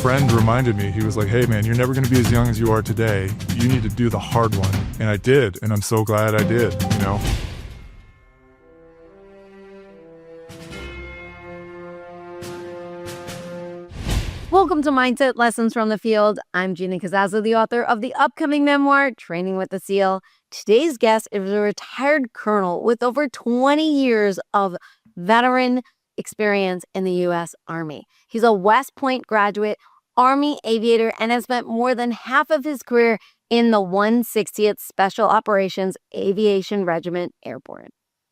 friend reminded me, he was like, hey man, you're never going to be as young as you are today. You need to do the hard one. And I did. And I'm so glad I did, you know? Welcome to Mindset Lessons from the Field. I'm Gina Casazzo, the author of the upcoming memoir, Training with the SEAL. Today's guest is a retired colonel with over 20 years of veteran experience in the U.S. Army. He's a West Point graduate, Army aviator, and has spent more than half of his career in the 160th Special Operations Aviation Regiment Airborne.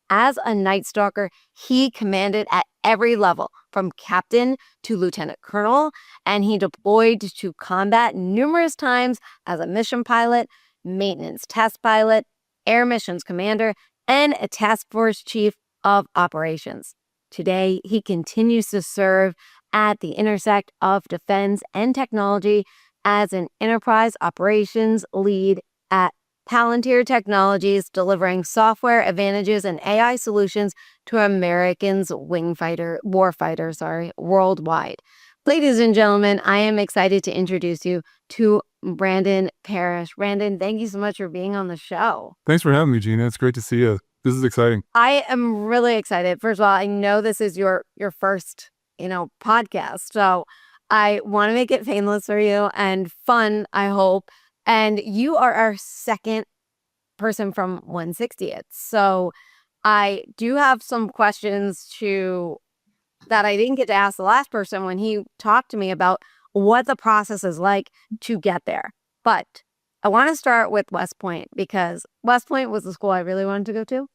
As a Night Stalker, he commanded at every level, from captain to lieutenant colonel, and he deployed to combat numerous times as a mission pilot, maintenance test pilot, air missions commander, and a task force chief of operations. Today, he continues to serve at the intersect of defense and technology as an enterprise operations lead at Palantir Technologies, delivering software advantages and AI solutions to Americans' warfighters worldwide. Ladies and gentlemen, I am excited to introduce you to Brandon Parrish. Brandon, thank you so much for being on the show. Thanks for having me, Gina. It's great to see you. This is exciting. I am really excited. First of all, I know this is your first, podcast. So I want to make it painless for you and fun, I hope. And you are our second person from 160th. So I do have some questions that I didn't get to ask the last person when he talked to me about what the process is like to get there. But I want to start with West Point because West Point was the school I really wanted to go to.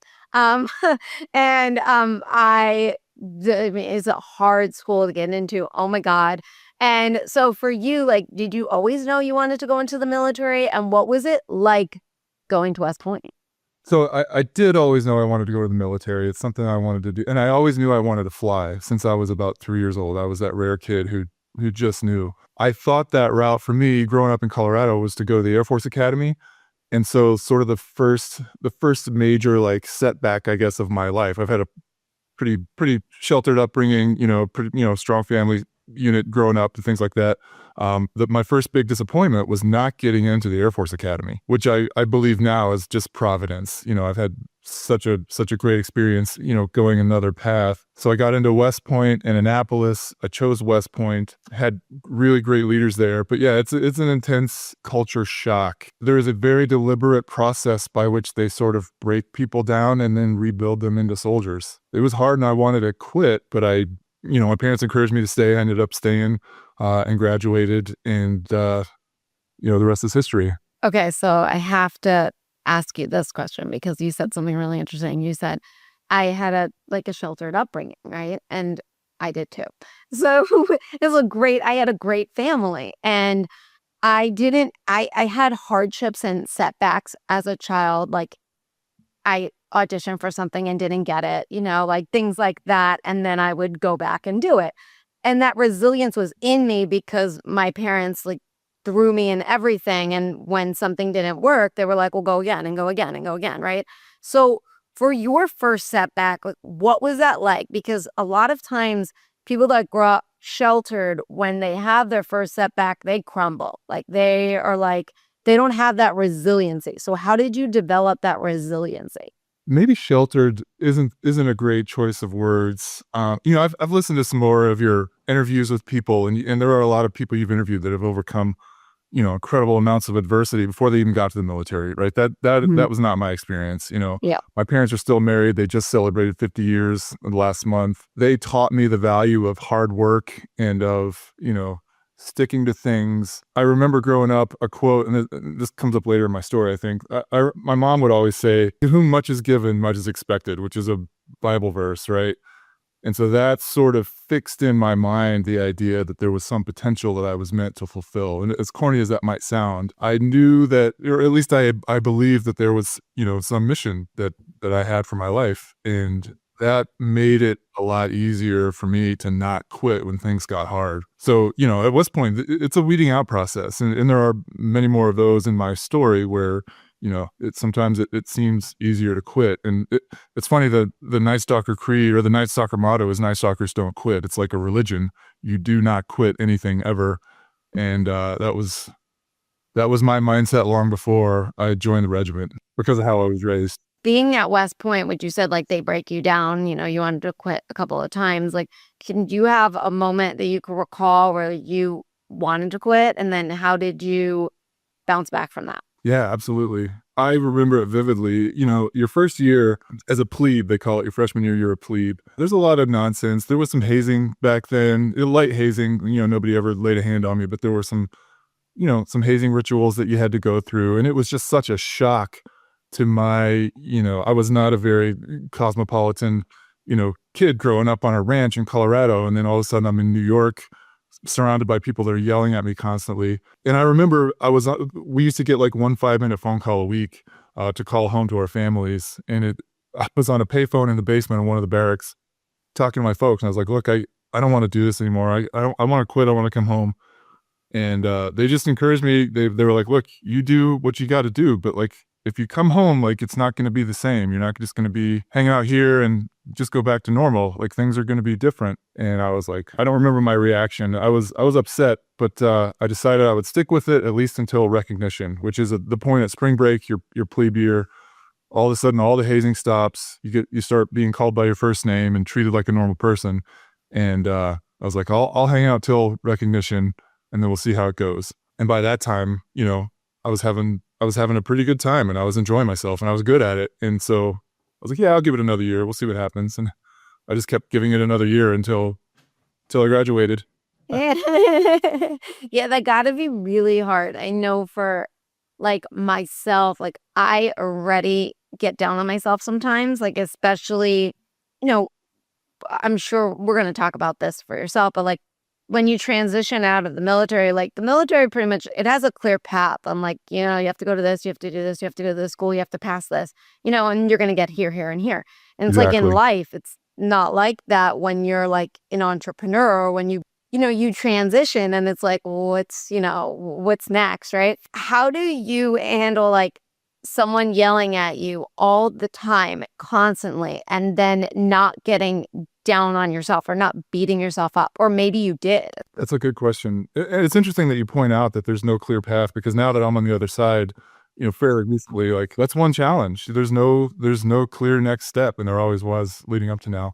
It's a hard school to get into. Oh my God. And so for you, did you always know you wanted to go into the military? And what was it like going to West Point? So I did always know I wanted to go to the military. It's something I wanted to do. And I always knew I wanted to fly since I was about 3 years old. I was that rare kid who just knew. I thought that route for me growing up in Colorado was to go to the Air Force Academy. And so sort of the first major setback, I guess, of my life. I've had a pretty sheltered upbringing, strong family unit growing up and things like that. My first big disappointment was not getting into the Air Force Academy, which I believe now is just providence. I've had such a great experience, going another path. So I got into West Point and Annapolis. I chose West Point, had really great leaders there. But yeah, it's an intense culture shock. There is a very deliberate process by which they sort of break people down and then rebuild them into soldiers. It was hard and I wanted to quit, but my parents encouraged me to stay. I ended up staying and graduated, and the rest is history. Okay, so I have to ask you this question because you said something really interesting. You said I had a sheltered upbringing, right? And I did too. So I had a great family, and I had hardships and setbacks as a child. I auditioned for something and didn't get it, things like that. And then I would go back and do it. And that resilience was in me because my parents threw me in everything. And when something didn't work, they were like, well, go again and go again and go again, right? So for your first setback, what was that like? Because a lot of times people that grow up sheltered, when they have their first setback, they crumble. They don't have that resiliency. So how did you develop that resiliency? Maybe sheltered isn't a great choice of words. I've listened to some more of your interviews with people, and there are a lot of people you've interviewed that have overcome, incredible amounts of adversity before they even got to the military, right? That was not my experience. Yeah. My parents are still married. They just celebrated 50 years last month. They taught me the value of hard work and of, sticking to things. I remember growing up a quote, and this comes up later in my story, I think. My mom would always say, to whom much is given, much is expected, which is a Bible verse, right? And so that sort of fixed in my mind the idea that there was some potential that I was meant to fulfill. And as corny as that might sound, I knew that, or at least I believed that there was, some mission that I had for my life. And that made it a lot easier for me to not quit when things got hard. So, at West Point, it's a weeding out process. And there are many more of those in my story where, sometimes it seems easier to quit. And it's funny that the Night Stalker creed or the Night Stalker motto is Night Stalkers don't quit. It's like a religion. You do not quit anything ever. And that was my mindset long before I joined the regiment because of how I was raised. Being at West Point, which you said like they break you down, you wanted to quit a couple of times. Like, can you have a moment that you can recall where you wanted to quit? And then how did you bounce back from that? Yeah, absolutely. I remember it vividly. Your first year as a plebe, they call it, your freshman year, you're a plebe. There's a lot of nonsense. There was some hazing back then, light hazing. Nobody ever laid a hand on me, but there were some hazing rituals that you had to go through. And it was just such a shock to I was not a very cosmopolitan, kid growing up on a ranch in Colorado. And then all of a sudden I'm in New York, surrounded by people that are yelling at me constantly. And I remember we used to get like 1 5-minute phone call a week to call home to our families. And I was on a payphone in the basement of one of the barracks talking to my folks. And I was like, look, I don't want to do this anymore. I want to quit. I want to come home. And they just encouraged me. They were like, look, you do what you got to do. But like, if you come home, like, it's not going to be the same. You're not just going to be hanging out here and just go back to normal. Like, things are going to be different. And I was like, I don't remember my reaction. I was upset, but I decided I would stick with it at least until recognition, which is the point at spring break, your plebe year. All of a sudden, all the hazing stops. You start being called by your first name and treated like a normal person. And I was like, I'll hang out till recognition, and then we'll see how it goes. And by that time, I was having a pretty good time, and I was enjoying myself, and I was good at it. And so I was like, yeah, I'll give it another year. We'll see what happens. And I just kept giving it another year until I graduated. Yeah, yeah, that got to be really hard. I know for like myself, like I already get down on myself sometimes, like especially, you know, I'm sure we're going to talk about this for yourself, but like when you transition out of the military, like the military pretty much, it has a clear path. I'm like, you have to go to this, you have to do this, you have to go to this school, you have to pass this, and you're going to get here, here, and here. And it's like in Exactly. life, it's not like that when you're like an entrepreneur or when you transition and it's like, what's next, right? How do you handle like someone yelling at you all the time, constantly, and then not getting down on yourself or not beating yourself up? Or maybe you did. That's a good question. And it's interesting that you point out that there's no clear path, because now that I'm on the other side, fairly recently, like, that's one challenge. There's no clear next step, and there always was leading up to now.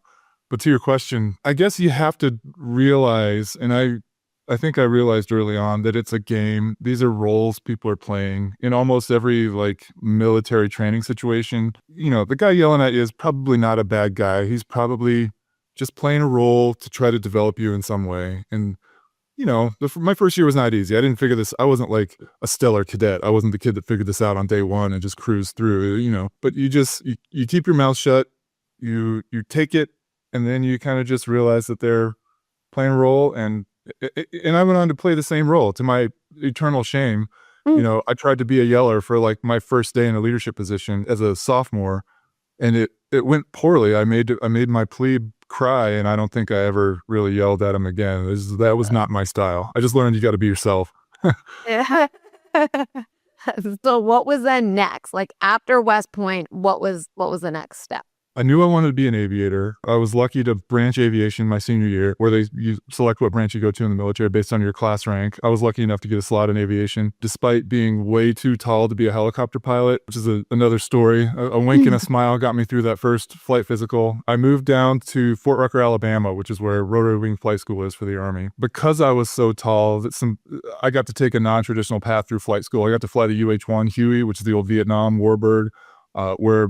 But to your question, I guess you have to realize, and I think I realized early on, that it's a game. These are roles people are playing in almost every like military training situation. The guy yelling at you is probably not a bad guy. He's probably just playing a role to try to develop you in some way. And my first year was not easy. I didn't figure this. I wasn't like a stellar cadet. I wasn't the kid that figured this out on day one and just cruised through. But you keep your mouth shut. You take it, and then you kind of just realize that they're playing a role. And I went on to play the same role, to my eternal shame. Mm. I tried to be a yeller for like my first day in a leadership position as a sophomore, and it went poorly. I made my plebe cry, and I don't think I ever really yelled at him again. That was not my style. I just learned you got to be yourself. Yeah. So what was then next? Like after West Point, what was the next step? I knew I wanted to be an aviator. I was lucky to branch aviation my senior year, where you select what branch you go to in the military based on your class rank. I was lucky enough to get a slot in aviation, despite being way too tall to be a helicopter pilot, which is another story. A wink and a smile got me through that first flight physical. I moved down to Fort Rucker, Alabama, which is where Rotary Wing Flight School is for the Army. Because I was so tall, I got to take a non-traditional path through flight school. I got to fly the UH-1 Huey, which is the old Vietnam warbird, where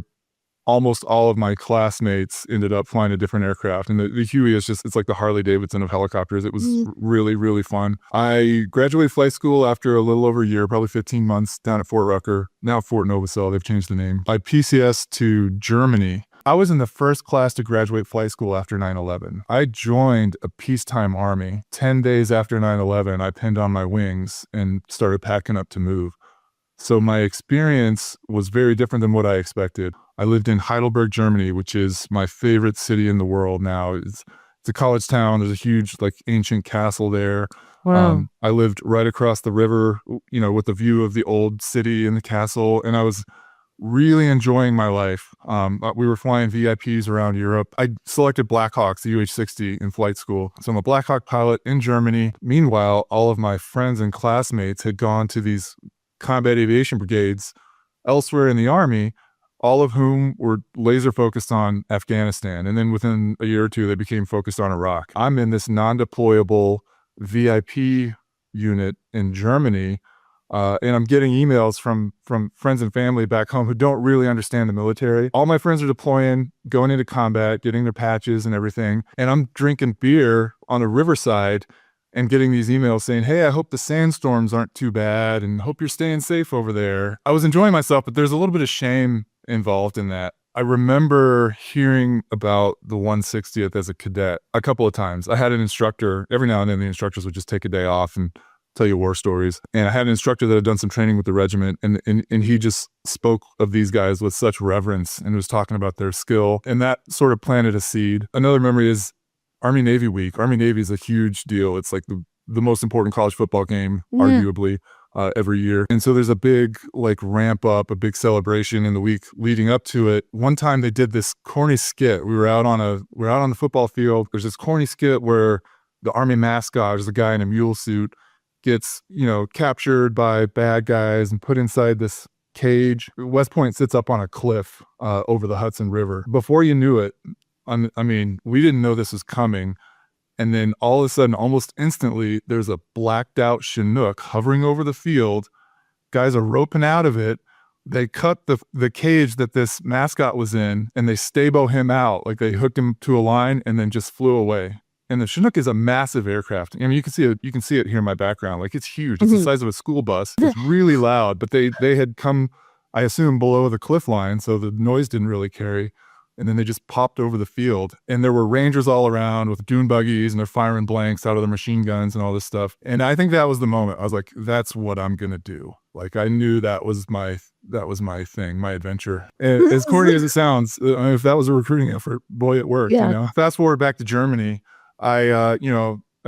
almost all of my classmates ended up flying a different aircraft. And the Huey it's like the Harley Davidson of helicopters. It was really, really fun. I graduated flight school after a little over a year, probably 15 months, down at Fort Rucker, now Fort Novosel. They've changed the name. I PCS to Germany. I was in the first class to graduate flight school after 9/11. I joined a peacetime army. 10 days after 9/11, I pinned on my wings and started packing up to move. So my experience was very different than what I expected. I lived in Heidelberg, Germany, which is my favorite city in the world now. It's a college town. There's a huge, like, ancient castle there. Wow. I lived right across the river, with the view of the old city and the castle. And I was really enjoying my life. We were flying VIPs around Europe. I selected Blackhawks, the UH-60 in flight school. So I'm a Black Hawk pilot in Germany. Meanwhile, all of my friends and classmates had gone to these combat aviation brigades elsewhere in the Army, all of whom were laser focused on Afghanistan. And then within a year or two, they became focused on Iraq. I'm in this non-deployable VIP unit in Germany, and I'm getting emails from friends and family back home who don't really understand the military. All my friends are deploying, going into combat, getting their patches and everything. And I'm drinking beer on a riverside and getting these emails saying, hey, I hope the sandstorms aren't too bad and hope you're staying safe over there. I was enjoying myself, but there's a little bit of shame involved in that. I remember hearing about the 160th as a cadet a couple of times. I had an instructor, every now and then the instructors would just take a day off and tell you war stories. And I had an instructor that had done some training with the regiment, and he just spoke of these guys with such reverence and was talking about their skill. And that sort of planted a seed. Another memory is Army-Navy week. Army-Navy is a huge deal. It's like the most important college football game, arguably, every year. And so there's a big ramp up, a big celebration in the week leading up to it. One time they did this corny skit. We were out on the football field. There's this corny skit where the Army mascot is a guy in a mule suit, gets, captured by bad guys and put inside this cage. West Point sits up on a cliff over the Hudson River. Before you knew it, we didn't know this was coming. And then all of a sudden, almost instantly, there's a blacked out Chinook hovering over the field. Guys are roping out of it. They cut the cage that this mascot was in, and they stabo him out. Like they hooked him to a line and then just flew away. And the Chinook is a massive aircraft. You can see it. You can see it here in my background. Like it's huge. It's the size of a school bus. It's really loud. But they had come, I assume, below the cliff line, so the noise didn't really carry. And then they just popped over the field. And there were Rangers all around with dune buggies, and they're firing blanks out of their machine guns and all this stuff. And I think that was the moment. I was like, that's what I'm gonna do. Like I knew that was my thing, my adventure. And as corny as it sounds, if that was a recruiting effort, boy, it worked. Yeah. Fast forward back to Germany. I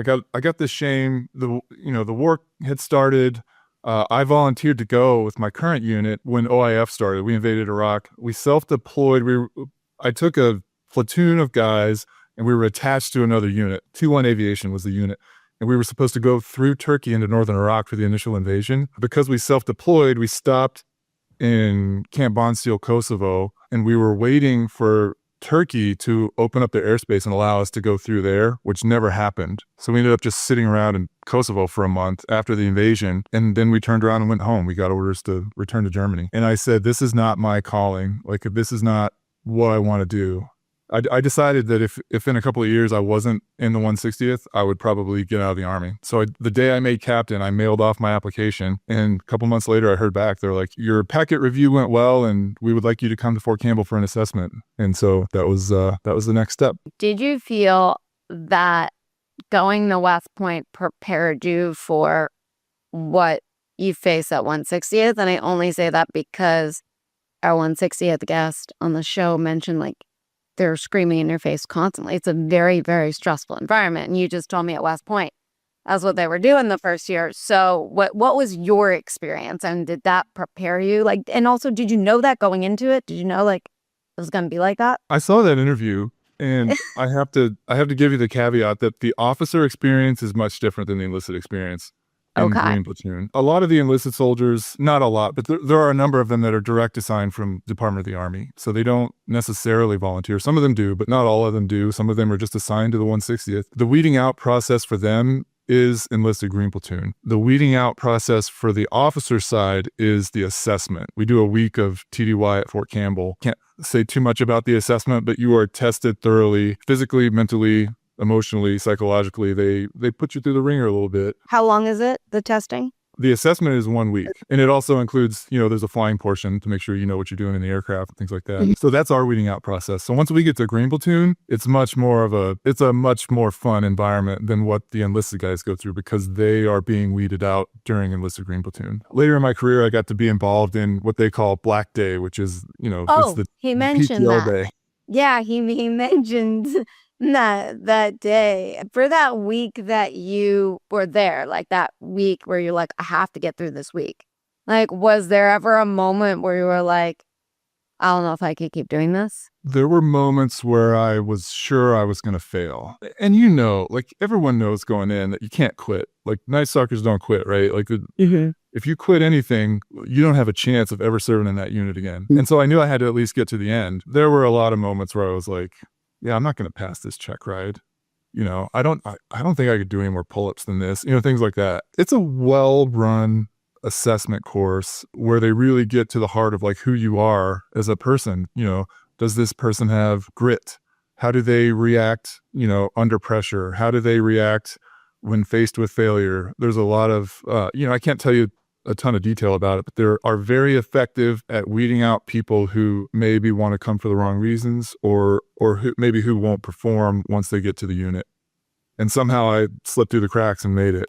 got this shame. The war had started. I volunteered to go with my current unit when OIF started. We invaded Iraq. We self-deployed. I took a platoon of guys and we were attached to another unit. 2-1 Aviation was the unit. And we were supposed to go through Turkey into northern Iraq for the initial invasion. Because we self-deployed, we stopped in Camp Bonsteel, Kosovo, and we were waiting for Turkey to open up their airspace and allow us to go through there, which never happened. So we ended up just sitting around in Kosovo for a month after the invasion. And then we turned around and went home. We got orders to return to Germany. And I said, this is not my calling. Like, this is not what I want to do. I decided that if in a couple of years I wasn't in the 160th, I would probably get out of the Army. So the day I made captain, I mailed off my application. And a couple months later, I heard back. They're like, your packet review went well, and we would like you to come to Fort Campbell for an assessment. And so that was the next step. Did you feel that going to West Point prepared you for what you face at 160th? And I only say that because our 160th guest on the show mentioned they're screaming in your face constantly. It's a very, very stressful environment. And you just told me at West Point, that's what they were doing the first year. So what was your experience? And did that prepare you? And also, did you know that going into it? Did you know it was going to be like that? I saw that interview, and I have to give you the caveat that the officer experience is much different than the enlisted experience. In Green Platoon. A lot of the enlisted soldiers, not a lot, but there are a number of them that are direct assigned from Department of the Army. So they don't necessarily volunteer. Some of them do, but not all of them do. Some of them are just assigned to the 160th. The weeding out process for them is enlisted Green Platoon. The weeding out process for the officer side is the assessment. We do a week of TDY at Fort Campbell. Can't say too much about the assessment, but you are tested thoroughly, physically, mentally, emotionally, psychologically. They put you through the ringer a little bit. How long is it, the testing? The assessment is 1 week, and it also includes, there's a flying portion to make sure you know what you're doing in the aircraft and things like that. Mm-hmm. So that's our weeding out process. So once we get to Green Platoon, it's a much more fun environment than what the enlisted guys go through, because they are being weeded out during enlisted Green Platoon. Later in my career, I got to be involved in what they call Black Day, which is, it's the he mentioned PTO that. day. Yeah, he mentioned that day. For that week that you were there, that week where you're like, I have to get through this week. Was there ever a moment where you were like, I don't know if I could keep doing this? There were moments where I was sure I was going to fail. And like everyone knows going in that you can't quit. Like night stalkers don't quit, right? Like if you quit anything, you don't have a chance of ever serving in that unit again. And so I knew I had to at least get to the end. There were a lot of moments where I was like, yeah, I'm not going to pass this check ride. I don't think I could do any more pull-ups than this, things like that. It's a well-run assessment course where they really get to the heart of like who you are as a person. Does this person have grit? How do they react, under pressure? How do they react when faced with failure? There's a lot of, I can't tell you a ton of detail about it, but they are very effective at weeding out people who maybe want to come for the wrong reasons or who won't perform once they get to the unit. And somehow I slipped through the cracks and made it.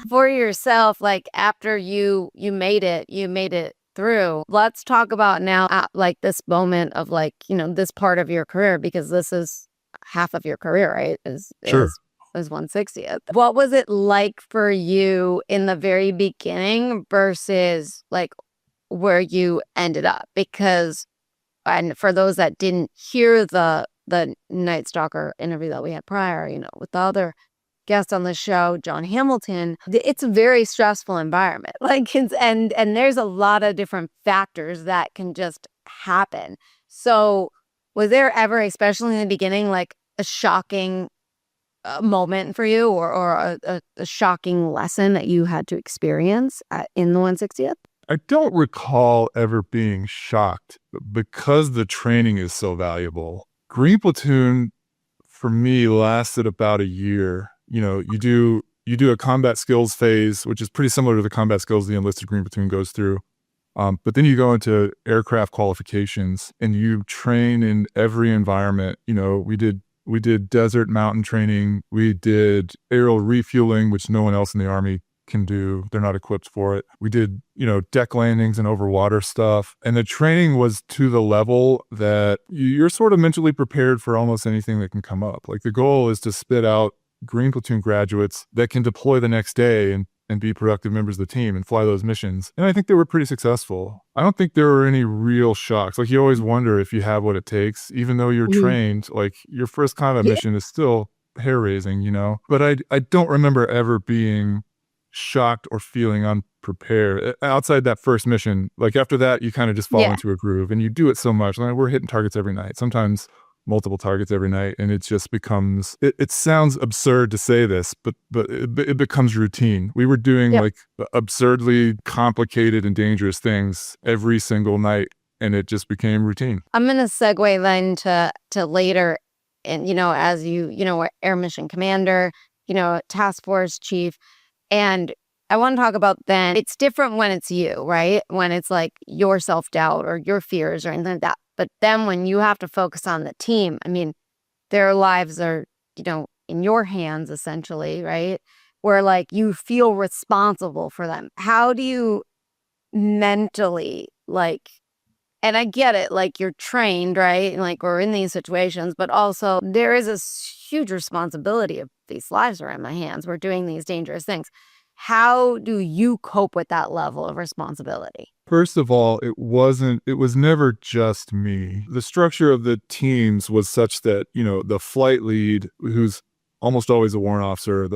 For yourself, like after you made it through. Let's talk about now like this moment of like, this part of your career, because this is half of your career, right? Sure. Is 160th. What was it like for you in the very beginning versus like where you ended up? Because, and for those that didn't hear the Night Stalker interview that we had prior, with the other guest on the show, John Hamilton, it's a very stressful environment. Like, and there's a lot of different factors that can just happen. So was there ever, especially in the beginning, like a shocking moment for you or a shocking lesson that you had to experience in the 160th? I don't recall ever being shocked because the training is so valuable. Green Platoon, for me, lasted about a year. You do a combat skills phase, which is pretty similar to the combat skills the enlisted Green Platoon goes through. But then you go into aircraft qualifications and you train in every environment. We did desert mountain training. We did aerial refueling, which no one else in the Army can do. They're not equipped for it. We did, deck landings and over water stuff. And the training was to the level that you're sort of mentally prepared for almost anything that can come up. Like the goal is to spit out Green Platoon graduates that can deploy the next day and be productive members of the team and fly those missions. And I think they were pretty successful. I don't think there were any real shocks. Like you always wonder if you have what it takes, even though you're trained, like your first combat mission is still hair raising, but I don't remember ever being shocked or feeling unprepared outside that first mission. Like after that, you kind of just fall into a groove and you do it so much. Like we're hitting targets every night, sometimes multiple targets every night. And it just becomes, it sounds absurd to say this, but it becomes routine. We were doing like absurdly complicated and dangerous things every single night. And it just became routine. I'm going to segue then to later. And, as you were Air Mission Commander, Task Force Chief. And I want to talk about then, it's different when it's you, right? When it's like your self-doubt or your fears or anything like that. But then when you have to focus on the team, I mean, their lives are, in your hands essentially, right? Where like you feel responsible for them. How do you mentally and I get it, like you're trained, right? And like we're in these situations, but also there is a huge responsibility of these lives are in my hands. We're doing these dangerous things. How do you cope with that level of responsibility? First of all, it was never just me. The structure of the teams was such that, the flight lead, who's almost always a warrant officer,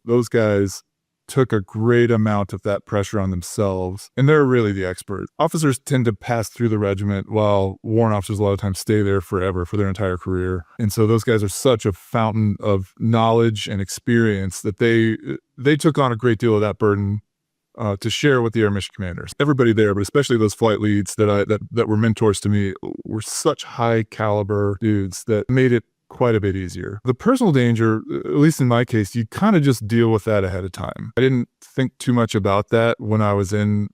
those guys took a great amount of that pressure on themselves. And they're really the experts. Officers tend to pass through the regiment while warrant officers a lot of times stay there forever for their entire career. And so those guys are such a fountain of knowledge and experience that they took on a great deal of that burden to share with the Air Mission Commanders. Everybody there, but especially those flight leads that were mentors to me, were such high caliber dudes that made it quite a bit easier. The personal danger, at least in my case, you kind of just deal with that ahead of time. I didn't think too much about that when I was in,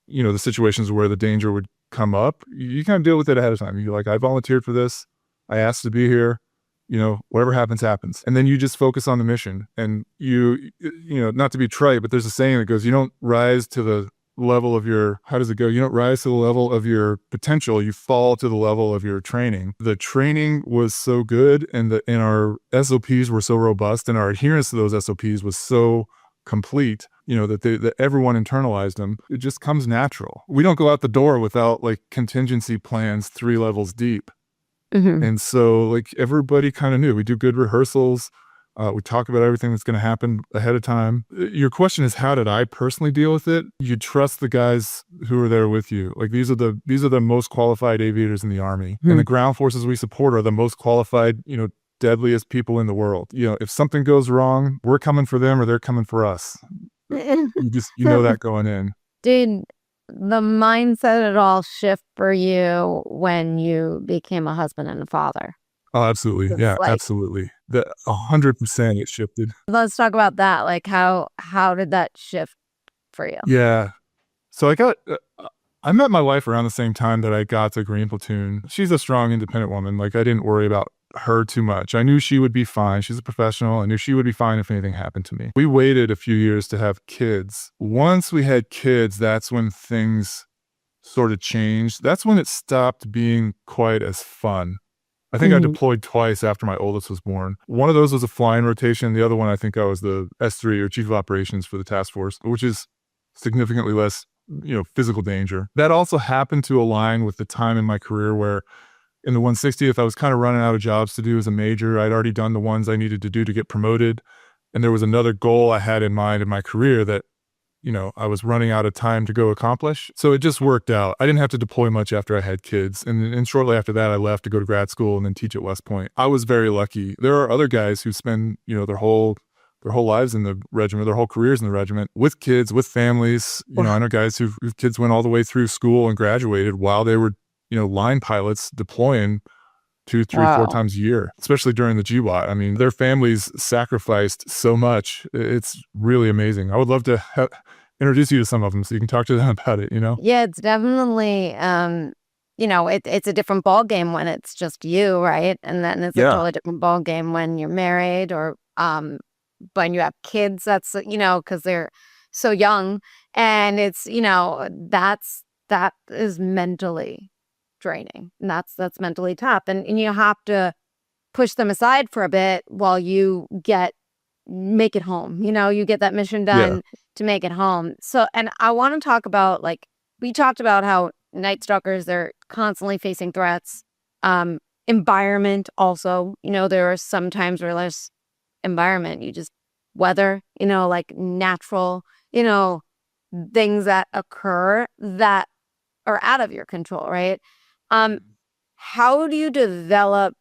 the situations where the danger would come up. You kind of deal with it ahead of time. You're like, I volunteered for this. I asked to be here. Whatever happens, happens. And then you just focus on the mission. And not to be trite, but there's a saying that goes, you don't rise to the level of your, how does it go? You don't rise to the level of your potential, you fall to the level of your training. The training was so good and our SOPs were so robust and our adherence to those SOPs was so complete that everyone internalized them. It just comes natural. We don't go out the door without like contingency plans 3 levels deep. Mm-hmm. And so like everybody kind of knew. We do good rehearsals. We talk about everything that's going to happen ahead of time. Your question is, how did I personally deal with it? You trust the guys who are there with you. Like these are the most qualified aviators in the Army, and the ground forces we support are the most qualified, deadliest people in the world. If something goes wrong, we're coming for them or they're coming for us. You know that going in. Did the mindset at all shift for you when you became a husband and a father? Oh, absolutely. It's Yeah, like, absolutely. 100% it shifted. let's talk about that. Like how did that shift for you? Yeah. So I met my wife around the same time that I got to Green Platoon. She's a strong, independent woman. Like I didn't worry about her too much. I knew she would be fine. She's a professional. I knew she would be fine if anything happened to me. We waited a few years to have kids. Once we had kids, that's when things sort of changed. That's when it stopped being quite as fun. I think I deployed twice after my oldest was born. One of those was a flying rotation. The other one, I think I was the S3 or Chief of Operations for the task force, which is significantly less, physical danger. That also happened to align with the time in my career where in the 160th, I was kind of running out of jobs to do as a major. I'd already done the ones I needed to do to get promoted. And there was another goal I had in mind in my career that I was running out of time to go accomplish. So it just worked out. I didn't have to deploy much after I had kids. And shortly after that, I left to go to grad school and then teach at West Point. I was very lucky. There are other guys who spend, their whole lives in the regiment, their whole careers in the regiment with kids, with families. I know guys whose kids went all the way through school and graduated while they were, line pilots deploying 2, 3, 4 times a year, especially during the GWAT. I mean, their families sacrificed so much. It's really amazing. I would love to introduce you to some of them so you can talk to them about it, Yeah, it's definitely, it's a different ball game when it's just you, right? And then it's a totally different ball game when you're married or when you have kids. That's, because they're so young, and it's, that is mentally draining, and that's mentally tough, and you have to push them aside for a bit while you make it home. You get that mission done to make it home. So, and I want to talk about, like, we talked about how Night Stalkers, they're constantly facing threats. Environment also, there are some times where there's environment, weather, like natural, things that occur that are out of your control, right? How do you develop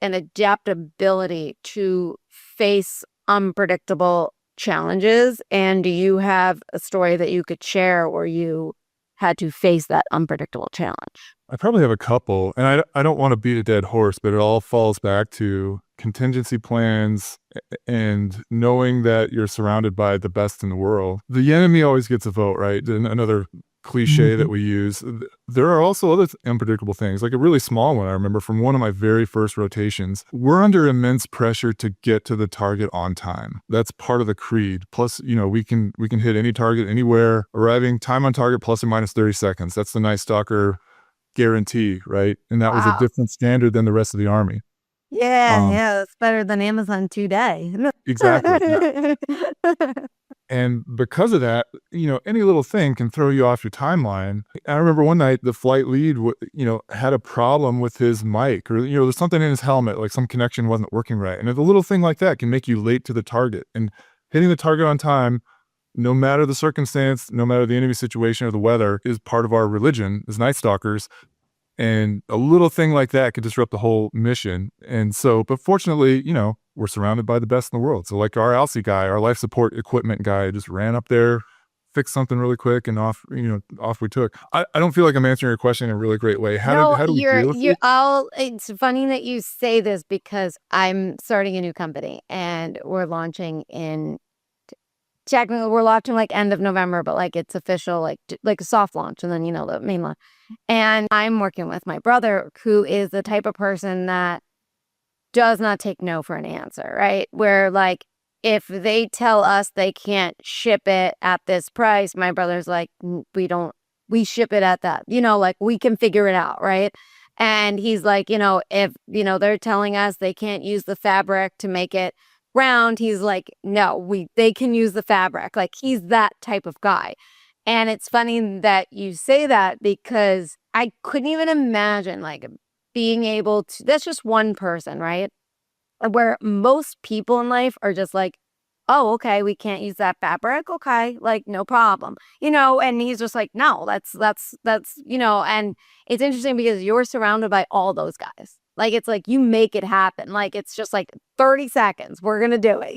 an adaptability to face unpredictable challenges? And do you have a story that you could share where you had to face that unpredictable challenge? I probably have a couple, and I don't want to beat a dead horse, but it all falls back to contingency plans and knowing that you're surrounded by the best in the world. The enemy always gets a vote, right? And another cliche that we use. There are also other unpredictable things, like a really small one I remember from one of my very first rotations. We're under immense pressure to get to the target on time. That's part of the creed. Plus, we can hit any target anywhere, arriving time on target plus or minus 30 seconds. That's the Night Stalker guarantee, right? And that was a different standard than the rest of the Army. Yeah, that's better than Amazon 2-day. Exactly. Yeah. And because of that, any little thing can throw you off your timeline. I remember one night the flight lead, had a problem with his mic, or, there's something in his helmet, like some connection wasn't working right. And a little thing like that can make you late to the target. And hitting the target on time, no matter the circumstance, no matter the enemy situation or the weather, is part of our religion as Night Stalkers. And a little thing like that could disrupt the whole mission. And so, but fortunately, we're surrounded by the best in the world. So like our ALSI guy, our life support equipment guy, just ran up there, fixed something really quick, and off we took. I don't feel like I'm answering your question in a really great way. How do we deal with it? It's funny that you say this because I'm starting a new company and we're launching technically we're launching like end of November, but like it's official, like a soft launch, and then the main launch. And I'm working with my brother, who is the type of person that does not take no for an answer, right? Where like if they tell us they can't ship it at this price, my brother's like, we ship it at that, like we can figure it out, right? And he's like, if they're telling us they can't use the fabric to make it ground. He's like, no, they can use the fabric. Like, he's that type of guy. And it's funny that you say that because I couldn't even imagine like being able to, that's just one person, right? Where most people in life are just like, oh, okay, we can't use that fabric. Okay, like no problem. And he's just like, no, and it's interesting because you're surrounded by all those guys. Like, it's like you make it happen. Like, it's just like 30 seconds. We're going to do it.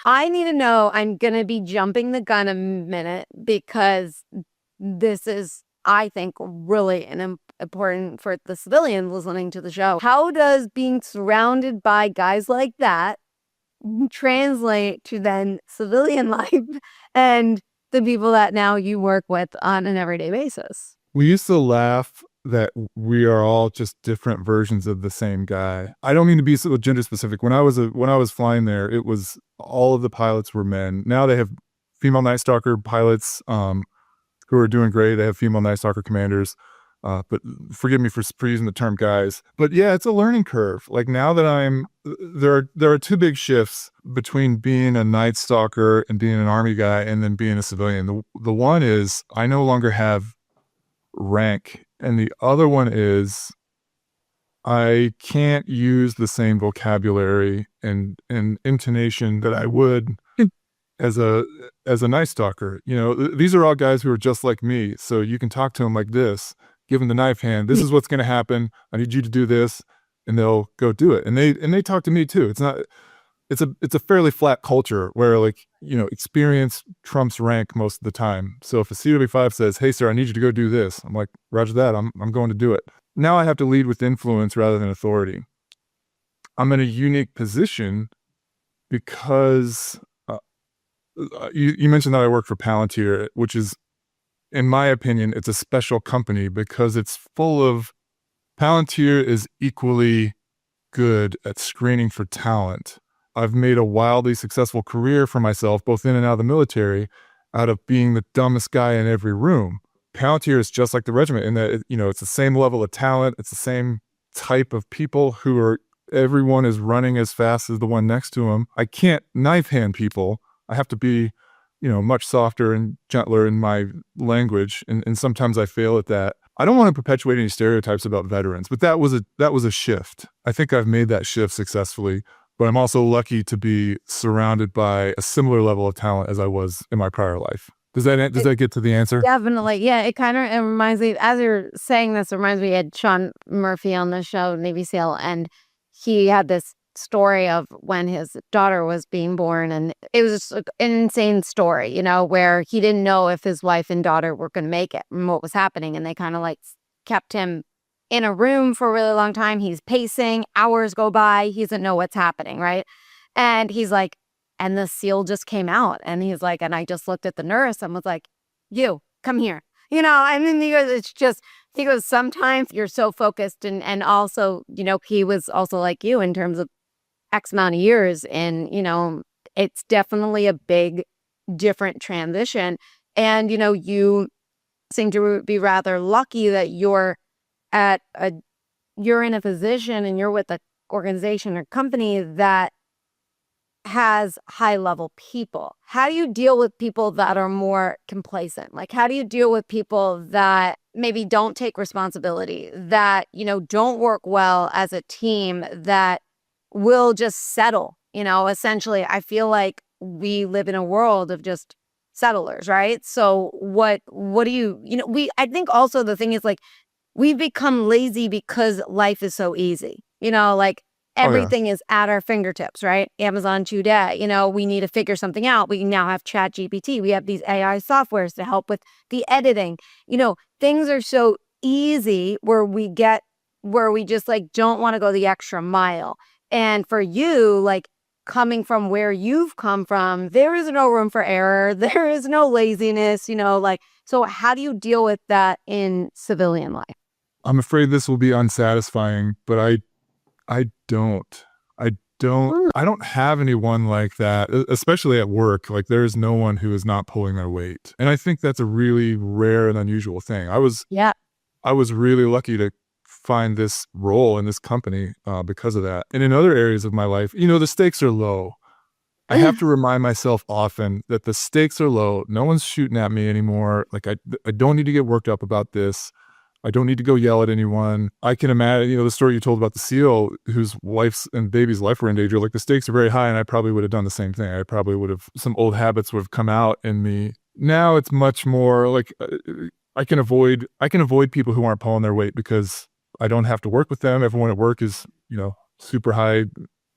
I need to know, I'm going to be jumping the gun a minute because this is, I think, really important for the civilians listening to the show. How does being surrounded by guys like that translate to then civilian life and the people that now you work with on an everyday basis? We used to laugh that we are all just different versions of the same guy. I don't mean to be so gender specific. When I was flying there, it was all of the pilots were men. Now they have female Night Stalker pilots who are doing great. They have female Night Stalker commanders. But forgive me for using the term guys. But yeah, it's a learning curve. Like, now that there are two big shifts between being a Night Stalker and being an Army guy and then being a civilian. The one is I no longer have rank, and the other one is I can't use the same vocabulary and intonation that I would as a Night Stalker. These are all guys who are just like me, so you can talk to them like this, give them the knife hand. This is what's going to happen. I need you to do this, and they'll go do it. And they talk to me too. It's a fairly flat culture where, like, experience trumps rank most of the time. So if a CW5 says, "Hey sir, I need you to go do this," I'm like, "Roger that. I'm going to do it." Now I have to lead with influence rather than authority. I'm in a unique position because you mentioned that I work for Palantir, which is, in my opinion, it's a special company because it's full of Palantir is equally good at screening for talent. I've made a wildly successful career for myself, both in and out of the military, out of being the dumbest guy in every room. Palantir is just like the regiment in that, it's the same level of talent. It's the same type of people everyone is running as fast as the one next to them. I can't knife hand people. I have to be, much softer and gentler in my language. And sometimes I fail at that. I don't want to perpetuate any stereotypes about veterans, but that was a shift. I think I've made that shift successfully. But I'm also lucky to be surrounded by a similar level of talent as I was in my prior life. Does that get to the answer? Definitely. Yeah, it reminds me, as you're saying this, it reminds me of Sean Murphy on the show, Navy SEAL, and he had this story of when his daughter was being born, and it was just an insane story, where he didn't know if his wife and daughter were going to make it and what was happening, and they kind of like kept him in a room for a really long time. He's pacing, hours go by, he doesn't know what's happening, right? And he's like, and the SEAL just came out, and he's like, and I just looked at the nurse and was like, you, come here. I mean, he goes, sometimes you're so focused, and also, he was also like you in terms of X amount of years, and, it's definitely a big, different transition. And, you seem to be rather lucky that you're in a position and you're with an organization or company that has high level people. How do you deal with people that are more complacent? Like, how do you deal with people that maybe don't take responsibility, that, don't work well as a team, that will just settle? Essentially, I feel like we live in a world of just settlers, right? So what do I think also the thing is, like, we've become lazy because life is so easy. Like, everything is at our fingertips, right? Amazon today, we need to figure something out. We now have Chat GPT. We have these AI softwares to help with the editing. Things are so easy where we just like don't want to go the extra mile. And for you, like, coming from where you've come from, there is no room for error. There is no laziness, so how do you deal with that in civilian life? I'm afraid this will be unsatisfying, but I don't. I don't have anyone like that, especially at work. Like, there's no one who is not pulling their weight. And I think that's a really rare and unusual thing. I was really lucky to find this role in this company because of that. And in other areas of my life, the stakes are low. I have to remind myself often that the stakes are low. No one's shooting at me anymore. Like I don't need to get worked up about this. I don't need to go yell at anyone. I can imagine, the story you told about the SEAL whose wife's and baby's life were in danger. Like the stakes are very high, and I probably would have done the same thing. I probably would have, some old habits would have come out in me. Now it's much more like I can avoid people who aren't pulling their weight because I don't have to work with them. Everyone at work is, super high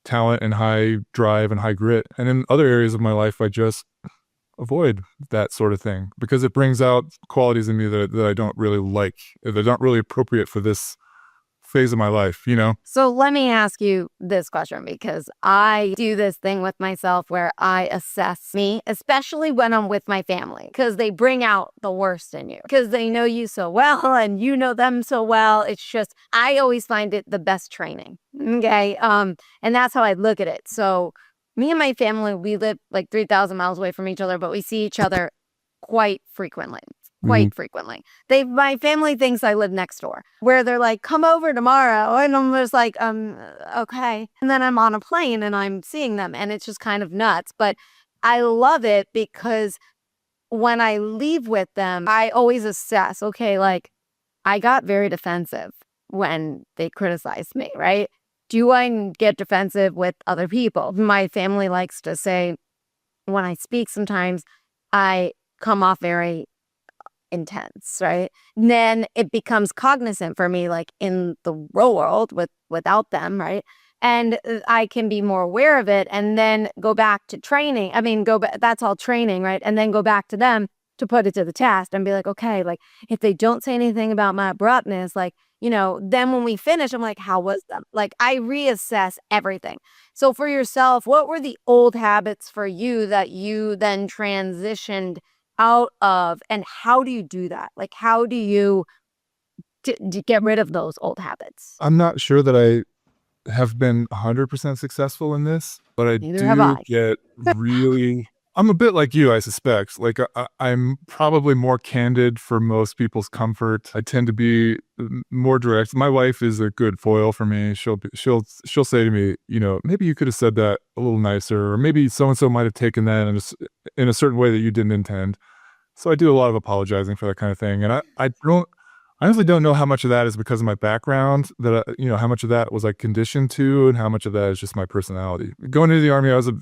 talent and high drive and high grit. And in other areas of my life, I just avoid that sort of thing because it brings out qualities in me that I don't really like. They're not really appropriate for this phase of my life, So let me ask you this question, because I do this thing with myself where I assess me, especially when I'm with my family, because they bring out the worst in you because they know you so well and you know them so well. It's just, I always find it the best training. Okay. And that's how I look at it. So me and my family, we live like 3,000 miles away from each other, but we see each other quite frequently. My family thinks I live next door, where they're like, come over tomorrow. And I'm just like, okay. And then I'm on a plane and I'm seeing them, and it's just kind of nuts. But I love it because when I leave with them, I always assess, okay, like I got very defensive when they criticized me, right? Do I get defensive with other people? My family likes to say, when I speak, sometimes I come off very intense, right? And then it becomes cognizant for me, like in the real world without them, right? And I can be more aware of it and then go back to training. I mean, that's all training, right? And then go back to them to put it to the test and be like, okay, like if they don't say anything about my abruptness, like, then when we finish, I'm like, how was them? Like I reassess everything. So for yourself, what were the old habits for you that you then transitioned out of, and how do you do that? Like, how do you get rid of those old habits? I'm not sure that I have been 100% successful in this, but I Neither have do I. get really I'm a bit like you, I suspect. Like I'm probably more candid for most people's comfort. I tend to be more direct. My wife is a good foil for me. She'll say to me, maybe you could have said that a little nicer, or maybe so and so might have taken that in a certain way that you didn't intend. So I do a lot of apologizing for that kind of thing, and I honestly don't know how much of that is because of my background, that how much of that was I conditioned to, and how much of that is just my personality. Going into the Army, I was a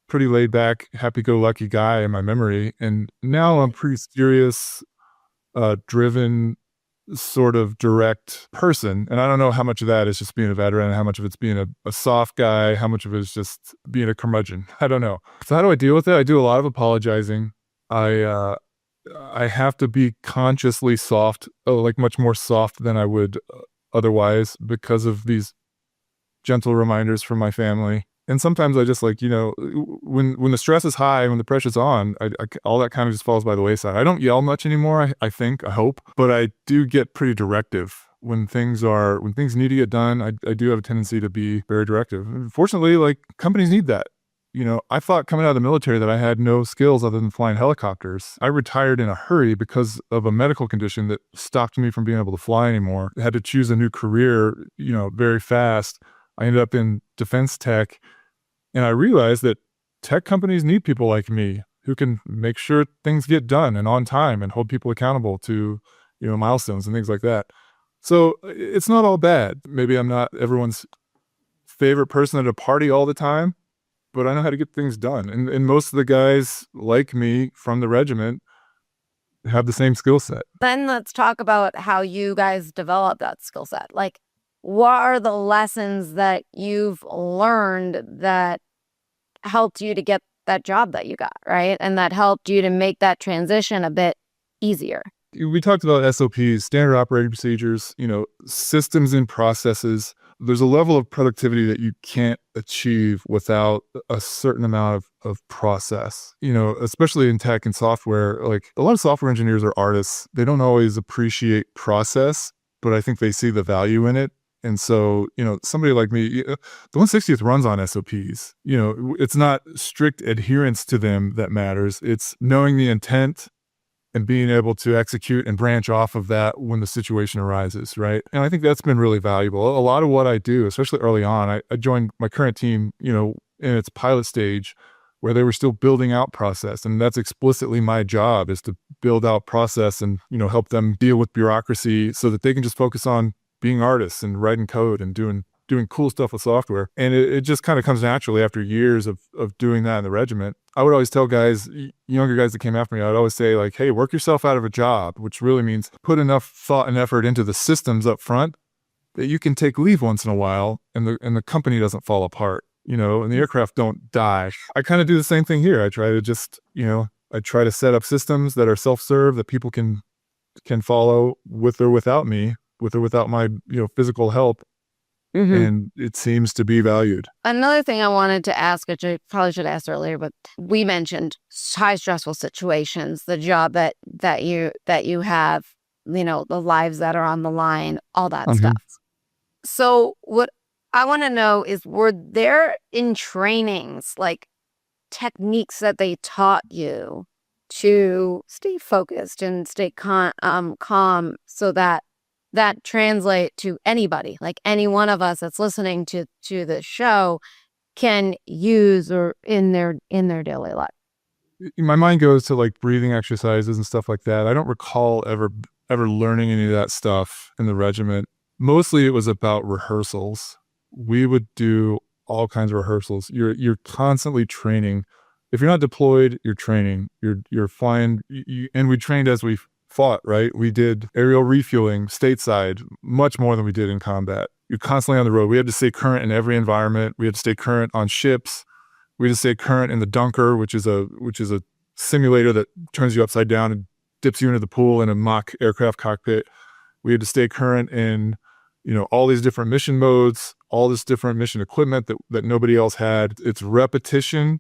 pretty laid back, happy-go-lucky guy in my memory, and now I'm pretty serious, driven, sort of direct person, and I don't know how much of that is just being a veteran, and how much of it's being a soft guy, how much of it is just being a curmudgeon. I don't know. So how do I deal with it? I do a lot of apologizing. I have to be consciously soft, like much more soft than I would otherwise, because of these gentle reminders from my family. And sometimes I just when the stress is high, when the pressure's on, all that kind of just falls by the wayside. I don't yell much anymore, I hope, but I do get pretty directive. When things need to get done, I do have a tendency to be very directive. Fortunately, companies need that. I thought coming out of the military that I had no skills other than flying helicopters. I retired in a hurry because of a medical condition that stopped me from being able to fly anymore. I had to choose a new career, very fast. I ended up in defense tech, and I realized that tech companies need people like me who can make sure things get done and on time and hold people accountable to, milestones and things like that. So it's not all bad. Maybe I'm not everyone's favorite person at a party all the time, but I know how to get things done. And most of the guys like me from the regiment have the same skill set. Then let's talk about how you guys develop that skill set. Like, what are the lessons that you've learned that helped you to get that job that you got, right? And that helped you to make that transition a bit easier. We talked about SOPs, standard operating procedures, systems and processes. There's a level of productivity that you can't achieve without a certain amount of process, especially in tech and software. Like a lot of software engineers are artists. They don't always appreciate process, but I think they see the value in it. And so, somebody like me, the 160th runs on SOPs. It's not strict adherence to them that matters. It's knowing the intent and being able to execute and branch off of that when the situation arises, right? And I think that's been really valuable. A lot of what I do, especially early on, I joined my current team, in its pilot stage. where they were still building out process. And that's explicitly my job, is to build out process and, help them deal with bureaucracy so that they can just focus on being artists and writing code and doing cool stuff with software. And it just kind of comes naturally after years of doing that in the regiment. I would always tell guys, younger guys that came after me, I'd always say, like, hey, work yourself out of a job, which really means put enough thought and effort into the systems up front that you can take leave once in a while and the company doesn't fall apart, and the aircraft don't die. I kind of do the same thing here. I try to just, I try to set up systems that are self-serve, that people can follow with or without me, with or without my, physical help. Mm-hmm. And it seems to be valued. Another thing I wanted to ask, which I probably should have asked earlier, but we mentioned high stressful situations, the job that you have, the lives that are on the line, all that stuff. So what I want to know is, were there in trainings like techniques that they taught you to stay focused and stay calm, so that translate to anybody, like any one of us that's listening to the show can use or in their daily life? My mind goes to like breathing exercises and stuff like that. I don't recall ever learning any of that stuff in the regiment. Mostly it was about rehearsals. We would do all kinds of rehearsals. You're constantly training. If you're not deployed, you're training. You're flying, and we trained as we fought, right? We did aerial refueling stateside much more than we did in combat. You're constantly on the road. We had to stay current in every environment. We had to stay current on ships. We had to stay current in the dunker, which is a simulator that turns you upside down and dips you into the pool in a mock aircraft cockpit. We had to stay current in, all these different mission modes, all this different mission equipment that nobody else had. It's repetition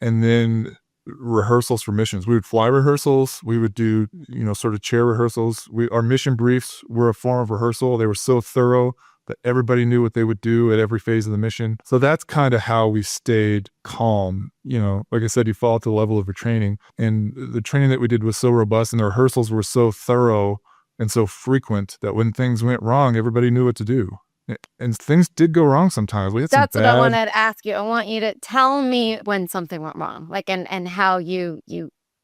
and then rehearsals for missions. We would fly rehearsals. We would do, sort of chair rehearsals. Our mission briefs were a form of rehearsal. They were so thorough that everybody knew what they would do at every phase of the mission. So that's kind of how we stayed calm. Like I said, you fall to the level of your training. And the training that we did was so robust and the rehearsals were so thorough and so frequent that when things went wrong, everybody knew what to do. And things did go wrong sometimes. That's what I wanted to ask you. I want you to tell me when something went wrong, like, and how you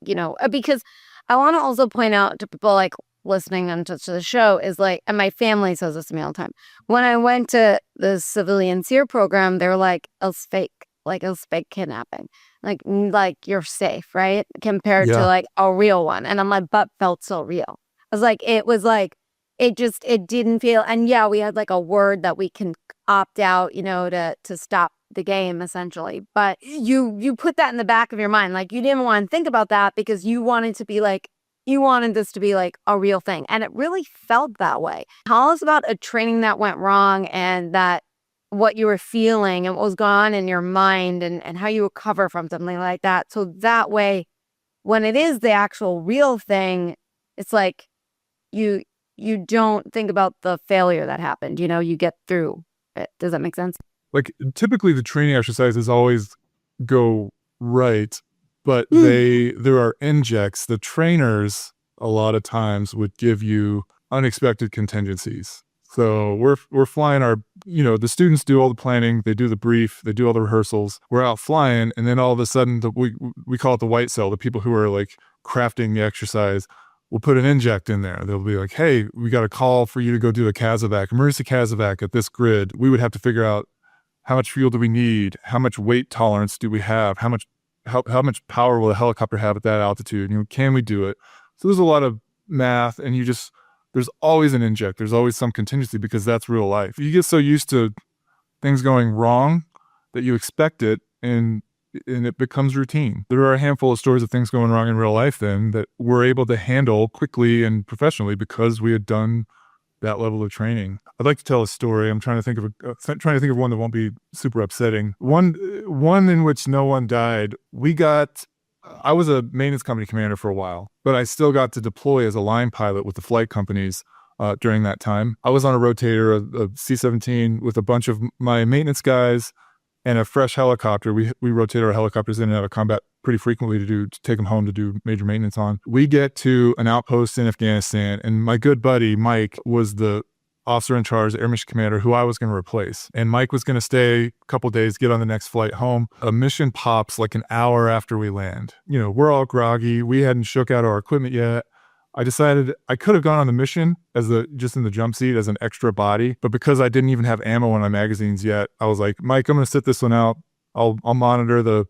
because I want to also point out to people like listening to the show is like, and my family says this to me all the time. When I went to the civilian SEER program, they were like, "It's fake, like it's fake kidnapping, like you're safe, right?" Compared to like a real one, and my butt felt so real. I was like, it was like, it didn't feel, and yeah, we had like a word that we can opt out, to stop the game essentially. But you put that in the back of your mind, like you didn't want to think about that because you wanted this to be like a real thing, and it really felt that way. Tell us about a training that went wrong and that what you were feeling and what was going on in your mind and how you recover from something like that. So that way, when it is the actual real thing, it's like you don't think about the failure that happened. You get through it. Does that make sense? Like typically the training exercises always go right, but there are injects. The trainers a lot of times would give you unexpected contingencies. So we're flying the students do all the planning, they do the brief, they do all the rehearsals. We're out flying, and then all of a sudden we call it the white cell, the people who are like crafting the exercise. We'll put an inject in there. They'll be like, hey, we got a call for you to go do a casevac, emergency casevac at this grid. We would have to figure out how much fuel do we need? How much weight tolerance do we have? How much power will a helicopter have at that altitude? Can we do it? So there's a lot of math, and there's always an inject. There's always some contingency because that's real life. You get so used to things going wrong that you expect it, and it becomes routine. There are a handful of stories of things going wrong in real life then that we're able to handle quickly and professionally because we had done that level of training. I'd like to tell a story. I'm trying to think of one that won't be super upsetting. One in which no one died. I was a maintenance company commander for a while, but I still got to deploy as a line pilot with the flight companies during that time. I was on a rotator, a C-17, with a bunch of my maintenance guys and a fresh helicopter. We rotate our helicopters in and out of combat pretty frequently to take them home to do major maintenance on. We get to an outpost in Afghanistan, and my good buddy Mike was the officer in charge, air mission commander, who I was going to replace. And Mike was going to stay a couple days, get on the next flight home. A mission pops like an hour after we land. We're all groggy. We hadn't shook out our equipment yet. I decided I could have gone on the mission just in the jump seat as an extra body, but because I didn't even have ammo in my magazines yet, I was like, Mike, I'm going to sit this one out. I'll monitor the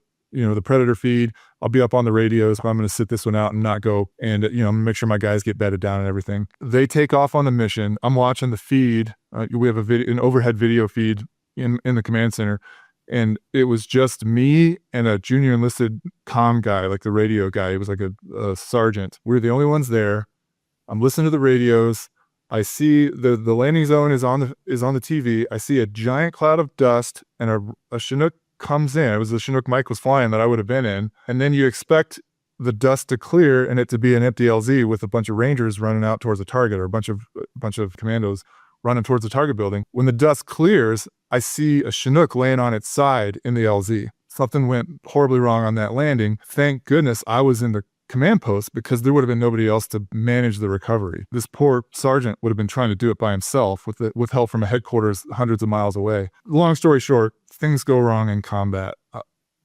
Predator feed. I'll be up on the radios, but I'm going to sit this one out and not go. And, make sure my guys get bedded down and everything. They take off on the mission. I'm watching the feed. We have an overhead video feed in the command center. And it was just me and a junior enlisted comm guy, like the radio guy. He was like a sergeant. We were the only ones there. I'm listening to the radios. I see the landing zone is on the TV. I see a giant cloud of dust and a Chinook comes in. It was the Chinook Mike was flying that I would have been in. And then you expect the dust to clear and it to be an empty LZ with a bunch of Rangers running out towards the target, or a bunch of commandos running towards the target building. When the dust clears, I see a Chinook laying on its side in the LZ. Something went horribly wrong on that landing. Thank goodness I was in the command post, because there would have been nobody else to manage the recovery. This poor sergeant would have been trying to do it by himself with help from a headquarters hundreds of miles away. Long story short, things go wrong in combat.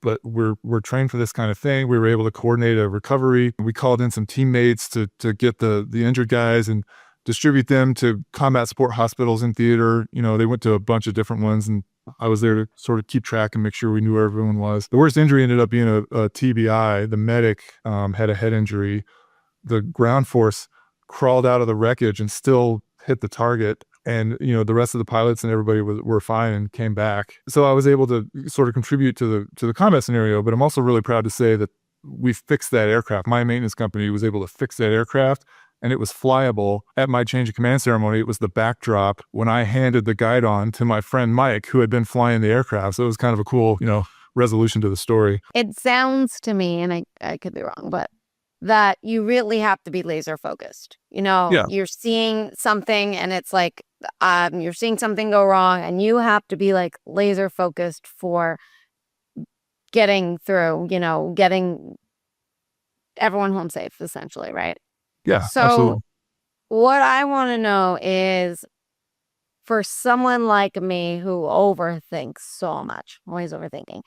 But we're trained for this kind of thing. We were able to coordinate a recovery. We called in some teammates to get the injured guys and distribute them to combat support hospitals in theater. They went to a bunch of different ones, and I was there to sort of keep track and make sure we knew where everyone was. The worst injury ended up being a TBI. The medic had a head injury. The ground force crawled out of the wreckage and still hit the target. And, the rest of the pilots and everybody were fine and came back. So I was able to sort of contribute to the combat scenario, but I'm also really proud to say that we fixed that aircraft. My maintenance company was able to fix that aircraft, and it was flyable. At my change of command ceremony, it was the backdrop when I handed the guide on to my friend Mike, who had been flying the aircraft. So it was kind of a cool, resolution to the story. It sounds to me, and I could be wrong, but that you really have to be laser focused. Yeah. You're seeing something and it's like, you're seeing something go wrong, and you have to be like laser focused for getting through, getting everyone home safe, essentially, right? Yeah, So absolutely. what I want to know is, for someone like me who overthinks so much, always overthinking,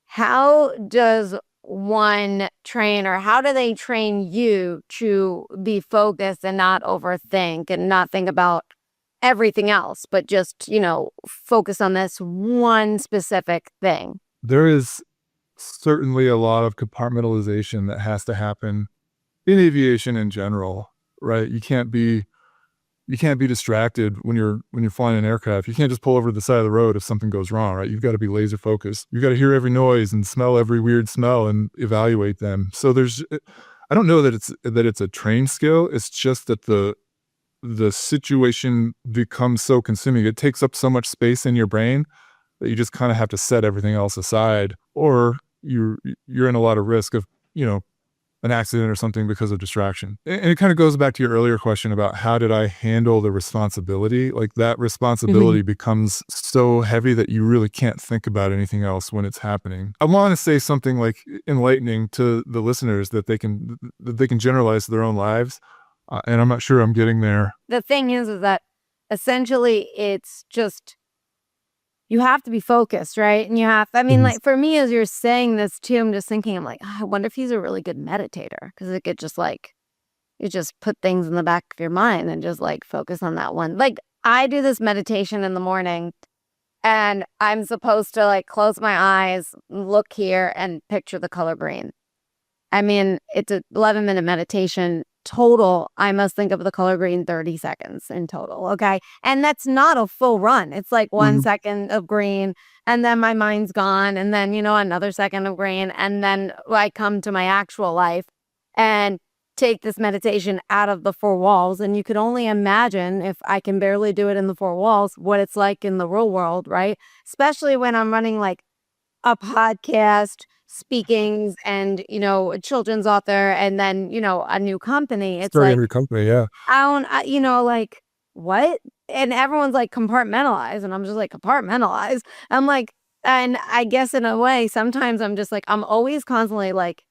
how does one train, or how do they train you to be focused and not overthink and not think about everything else, but just, focus on this one specific thing? There is certainly a lot of compartmentalization that has to happen in aviation in general, right? You can't be distracted when you're flying an aircraft. You can't just pull over to the side of the road if something goes wrong, right? You've got to be laser focused. You've got to hear every noise and smell every weird smell and evaluate them. So I don't know that it's a trained skill. It's just that the situation becomes so consuming. It takes up so much space in your brain that you just kind of have to set everything else aside, or you're in a lot of risk of, an accident or something because of distraction. And it kind of goes back to your earlier question about how did I handle the responsibility? Like, that responsibility becomes so heavy that you really can't think about anything else when it's happening. I want to say something like enlightening to the listeners that they can generalize their own lives. And I'm not sure I'm getting there. The thing is that essentially it's just, you have to be focused, right? And like, for me, as you're saying this too, I'm just thinking, I'm like, I wonder if he's a really good meditator, because it could just like, you just put things in the back of your mind and just like focus on that one. Like, I do this meditation in the morning, and I'm supposed to like close my eyes, look here, and picture the color green. I mean, it's an 11-minute meditation. Total, I must think of the color green 30 seconds in total, okay? And that's not a full run. It's like 1 second of green, and then my mind's gone, and then, another second of green, and then I come to my actual life and take this meditation out of the four walls. And you could only imagine, if I can barely do it in the four walls, what it's like in the real world, right? Especially when I'm running like a podcast, speakings, and a children's author, and then a new company. It's Starting like, a new company, yeah. like, what? And everyone's like, compartmentalize, and I'm just like, compartmentalize. I'm like, and I guess in a way, sometimes I'm just like, I'm always constantly like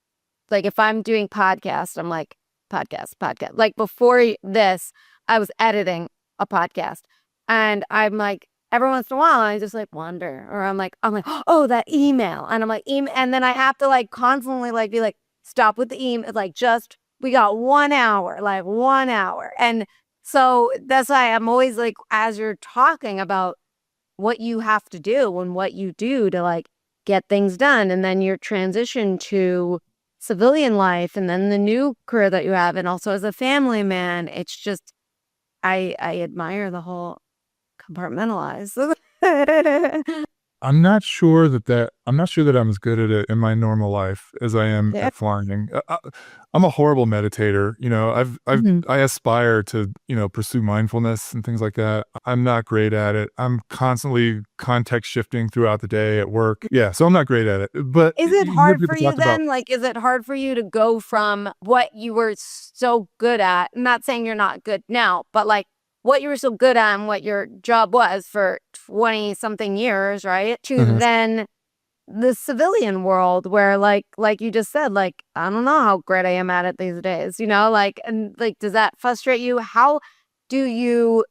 if I'm doing podcast, I'm like, podcast. Like, before this, I was editing a podcast. And I'm like, every once in a while, I just like wonder, or I'm like, oh, that email. And I'm like, and then I have to like constantly like be like, stop with the email. Like, just, we got 1 hour, like 1 hour. And so that's why I'm always like, as you're talking about what you have to do and what you do to like get things done, and then your transition to civilian life, and then the new career that you have, and also as a family man, it's just, I admire the whole compartmentalize. I'm not sure that I'm as good at it in my normal life as I am Yeah. at flying. I'm a horrible meditator. Mhm. I aspire to, pursue mindfulness and things like that. I'm not great at it. I'm constantly context shifting throughout the day at work. Yeah, so I'm not great at it. But Is it you hear hard people for you talk about. then? Like, is it hard for you to go from what you were so good at? I'm not saying you're not good now, but like what you were so good at and what your job was for 20 something years, right? To Mhm. then the civilian world where like you just said, like, I don't know how great I am at it these days, like, and like, does that frustrate you? How do you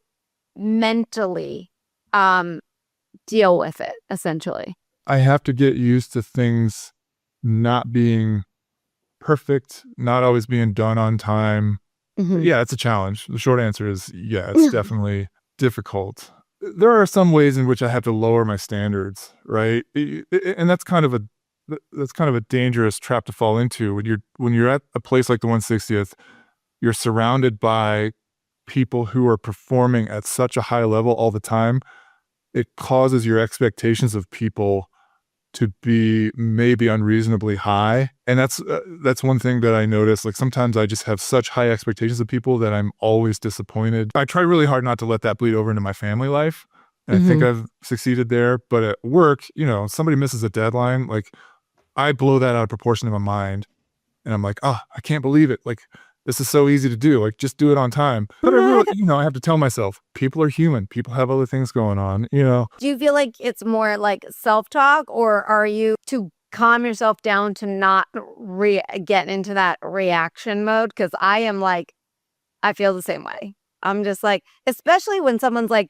mentally um deal with it essentially? I have to get used to things not being perfect, not always being done on time. Hmm. Yeah, it's a challenge. The short answer is, yeah, it's definitely difficult. There are some ways in which I have to lower my standards, right? And that's kind of a dangerous trap to fall into when you're at a place like the 160th. You're surrounded by people who are performing at such a high level all the time. It causes your expectations of people to be maybe unreasonably high, and that's one thing that I notice. Like, sometimes I just have such high expectations of people that I'm always disappointed. I try really hard not to let that bleed over into my family life, and I think Hmm. I've succeeded there. But at work, somebody misses a deadline, like, I blow that out of proportion in my mind, and I'm like, "Oh, I can't believe it, like, this is so easy to do, like, just do it on time." But I really, I have to tell myself, people are human, people have other things going on. Do you feel like it's more like self-talk, or are you to calm yourself down to not get into that reaction mode? Because I am like, I feel the same way. I'm just like, especially when someone's like,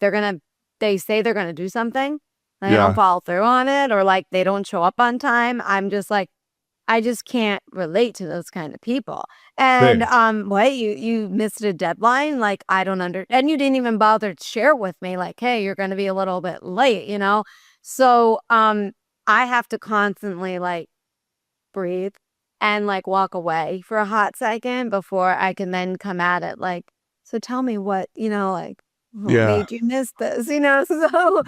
they say they're gonna do something, and they don't Yeah, follow through on it, or like they don't show up on time. I'm just like, I just can't relate to those kind of people. And same. what, you missed a deadline? Like, I don't and you didn't even bother to share with me like, "Hey, you're going to be a little bit late." So, I have to constantly like breathe and like walk away for a hot second before I can then come at it like, "So tell me like what Yeah. made you miss this?" So,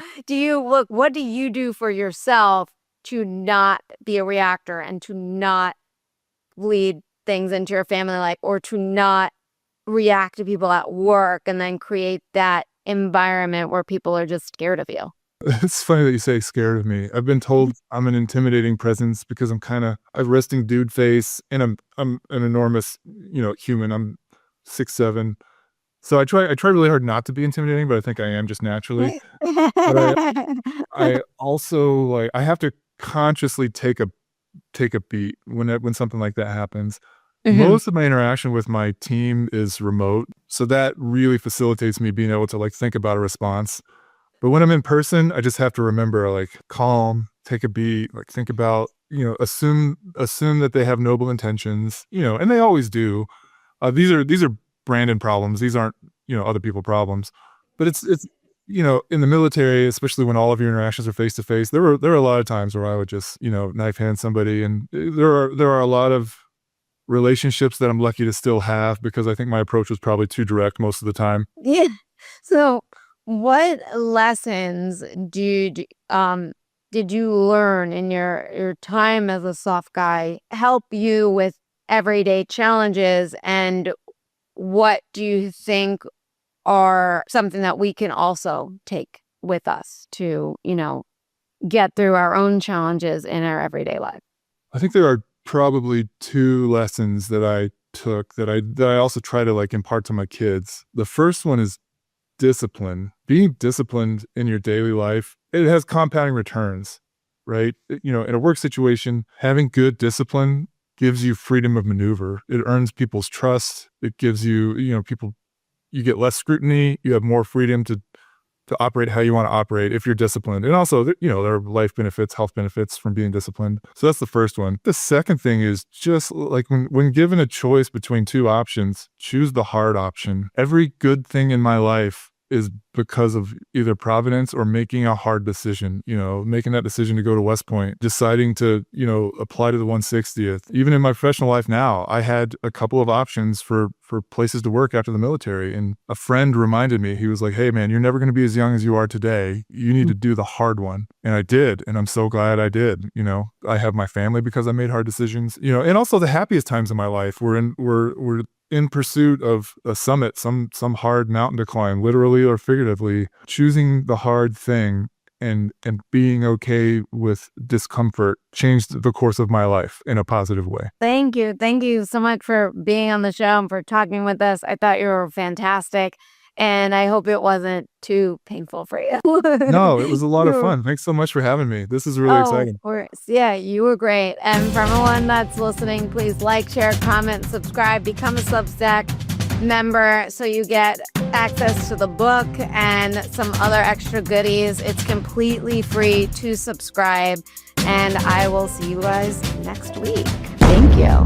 what do you do for yourself to not be a reactor and to not lead things into your family life, or to not react to people at work and then create that environment where people are just scared of you? It's funny that you say scared of me. I've been told I'm an intimidating presence because I have resting dude face, and I'm an enormous, human. I'm 6'7". So I try really hard not to be intimidating, but I think I am just naturally. But I also, like, I have to consciously take a beat when something like that happens. Mhm. Most of my interaction with my team is remote, so that really facilitates me being able to, like, think about a response. But when I'm in person, I just have to remember, like, calm, take a beat, like, think about, assume that they have noble intentions, and they always do. These are Brandon problems. These aren't, other people problems. But it's in the military, especially when all of your interactions are face to face, there were a lot of times where I would just, knife hand somebody, and there are a lot of relationships that I'm lucky to still have because I think my approach was probably too direct most of the time. Yeah. So, what lessons did you learn in your time as a soft guy help you with everyday challenges, and what do you think are something that we can also take with us to, get through our own challenges in our everyday life? I think there are probably 2 lessons that I took that I also try to, like, impart to my kids. The first one is discipline. Being disciplined in your daily life, it has compounding returns, right? In a work situation, having good discipline gives you freedom of maneuver. It earns people's trust. It gives you, you get less scrutiny. You have more freedom to to operate how you want to operate if you're disciplined. And also, there are life benefits, health benefits from being disciplined. So that's the first one. The second thing is just like when given a choice between two options, choose the hard option. Every good thing in my life is because of either providence or making a hard decision, making that decision to go to West Point, deciding to, apply to the 160th. Even in my professional life now, I had a couple of options for places to work after the military. And a friend reminded me, he was like, hey man, you're never going to be as young as you are today. You need to do the hard one. And I did. And I'm so glad I did. I have my family because I made hard decisions, and also the happiest times in my life were in pursuit of a summit, some hard mountain to climb, literally or figuratively, choosing the hard thing and being okay with discomfort changed the course of my life in a positive way. Thank you. Thank you so much for being on the show and for talking with us. I thought you were fantastic. And I hope it wasn't too painful for you. No, it was a lot of fun. Thanks so much for having me. This is really exciting. Of course. Yeah, you were great. And for everyone that's listening, please like, share, comment, subscribe, become a Substack member so you get access to the book and some other extra goodies. It's completely free to subscribe. And I will see you guys next week. Thank you.